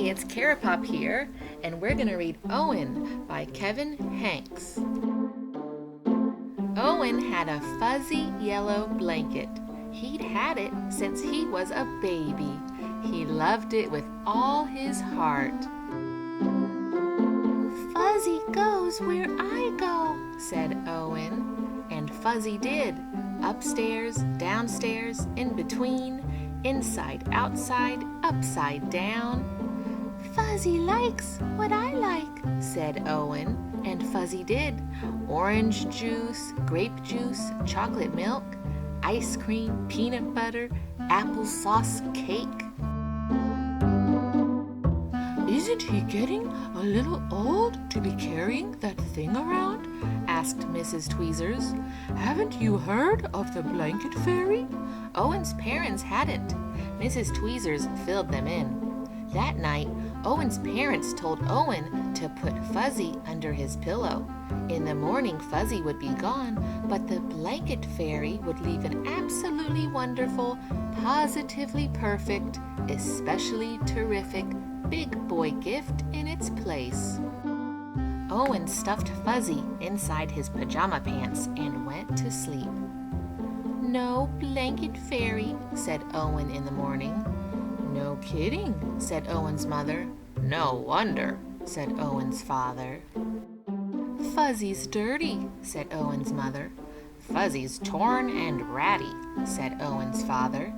Hey, it's Carapop here, and we're going to read Owen by Kevin Hanks. Owen had a fuzzy yellow blanket. He'd had it since he was a baby. He loved it with all his heart. Fuzzy goes where I go, said Owen. And Fuzzy did, upstairs, downstairs, in between, inside, outside, upside down. Fuzzy likes what I like, said Owen, and Fuzzy did. Orange juice, grape juice, chocolate milk, ice cream, peanut butter, applesauce cake. Isn't he getting a little old to be carrying that thing around? Asked Mrs. Tweezers. Haven't you heard of the blanket fairy? Owen's parents hadn't. Mrs. Tweezers filled them in. That night, Owen's parents told Owen to put Fuzzy under his pillow. In the morning, Fuzzy would be gone, but the blanket fairy would leave an absolutely wonderful, positively perfect, especially terrific big boy gift in its place. Owen stuffed Fuzzy inside his pajama pants and went to sleep. No blanket fairy, said Owen in the morning. No kidding, said Owen's mother. No wonder, said Owen's father. Fuzzy's dirty, said Owen's mother. Fuzzy's torn and ratty, said Owen's father.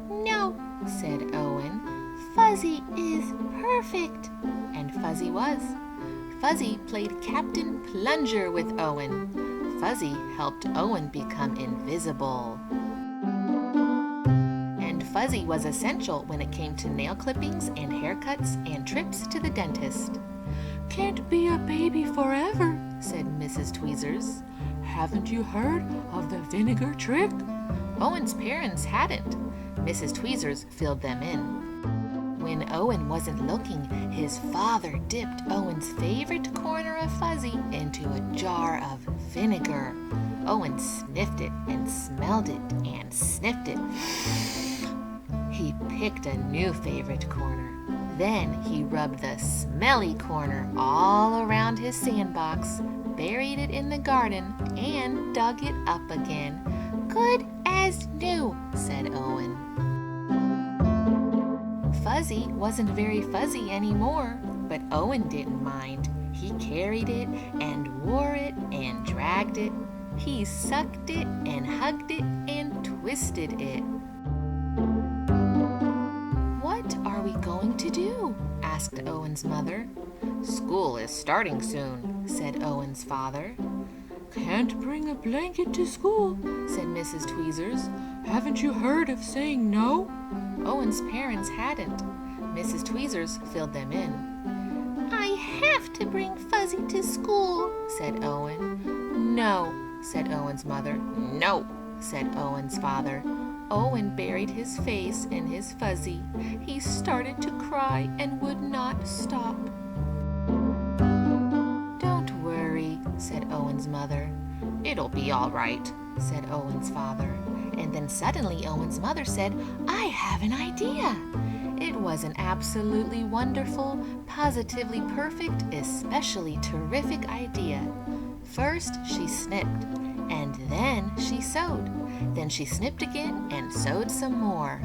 No, said Owen. Fuzzy is perfect. And Fuzzy was. Fuzzy played Captain Plunger with Owen. Fuzzy helped Owen become invisible. And Fuzzy was essential when it came to nail clippings and haircuts and trips to the dentist. Can't be a baby forever, said Mrs. Tweezers. Haven't you heard of the vinegar trick? Owen's parents hadn't. Mrs. Tweezers filled them in. When Owen wasn't looking, his father dipped Owen's favorite corner of Fuzzy into a jar of vinegar. Owen sniffed it and smelled it and sniffed it. He picked a new favorite corner. Then he rubbed the smelly corner all around his sandbox, buried it in the garden, and dug it up again. Good as new, said Owen. Fuzzy wasn't very fuzzy anymore, but Owen didn't mind. He carried it and wore it and dragged it. He sucked it and hugged it and twisted it. What are we going to do? Asked Owen's mother. School is starting soon, said Owen's father. Can't bring a blanket to school, said Mrs. Tweezers. Haven't you heard of saying no? Owen's parents hadn't. Mrs. Tweezers filled them in. I have to bring Fuzzy to school, said Owen. No, said Owen's mother. No, said Owen's father. Owen buried his face in his Fuzzy. He started to cry and would not stop. Don't worry, said Owen's mother. It'll be all right, said Owen's father. And then suddenly Owen's mother said, I have an idea. It was an absolutely wonderful, positively perfect, especially terrific idea. First she snipped, and then she sewed. Then she snipped again and sewed some more.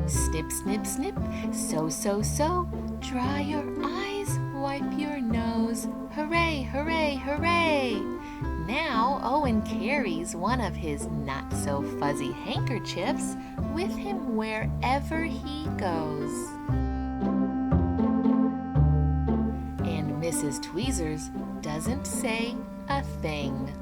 Snip, snip, snip, sew, sew, sew. Dry your eyes, wipe your nose. Hooray, hooray, hooray! Now Owen carries one of his not-so-fuzzy handkerchiefs with him wherever he goes. And Mrs. Tweezers doesn't say a thing.